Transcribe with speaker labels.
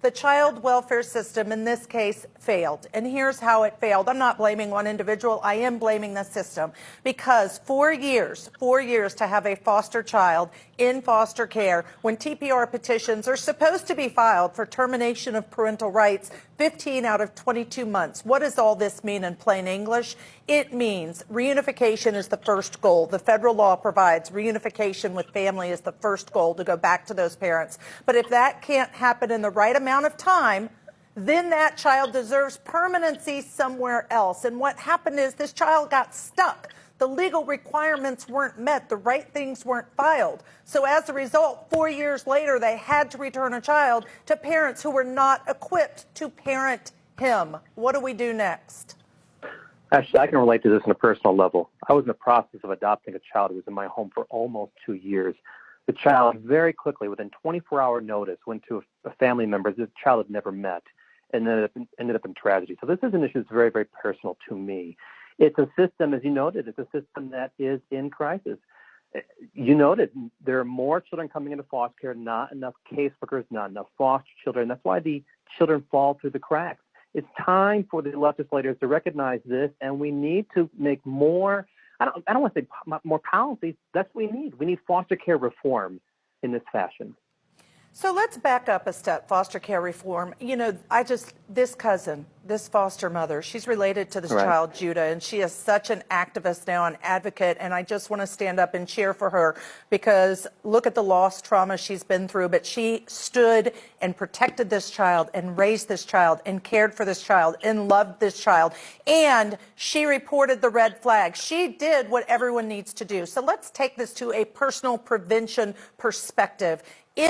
Speaker 1: The child welfare system in this case failed. And here's how it failed. I'm not blaming one individual. I am blaming the system because 4 years to have a foster child in foster care when TPR petitions are supposed to be filed for termination of parental rights, 15 out of 22 months. What does all this mean in plain English? It means reunification is the first goal. The federal law provides reunification with family is the first goal to go back to those parents. But if that can't happen in the right amount of time, then that child deserves permanency somewhere else. And what happened is this child got stuck. The legal requirements weren't met. The right things weren't filed. So as a result, 4 years later, they had to return a child to parents who were not equipped to parent him. What do we do next?
Speaker 2: Actually, I can relate to this on a personal level. I was in the process of adopting a child who was in my home for almost 2 years. The child very quickly, within 24-hour notice, went to a family member the child had never met and ended up in tragedy. So this is an issue that's very, very personal to me. It's a system, as you noted, it's a system that is in crisis. You noted there are more children coming into foster care, not enough caseworkers, not enough foster children. That's why the children fall through the cracks. It's time for the legislators to recognize this, and we need to make more, I don't want to say more policies. That's what we need. We need foster care reform in this fashion.
Speaker 1: So let's back up a step, foster care reform. You know, this cousin, this foster mother, she's related to this child, Judah, and she is such an activist now, an advocate, and I just want to stand up and cheer for her because look at the loss trauma she's been through, but she stood and protected this child and raised this child and cared for this child and loved this child, and she reported the red flag. She did what everyone needs to do. So let's take this to a personal prevention perspective.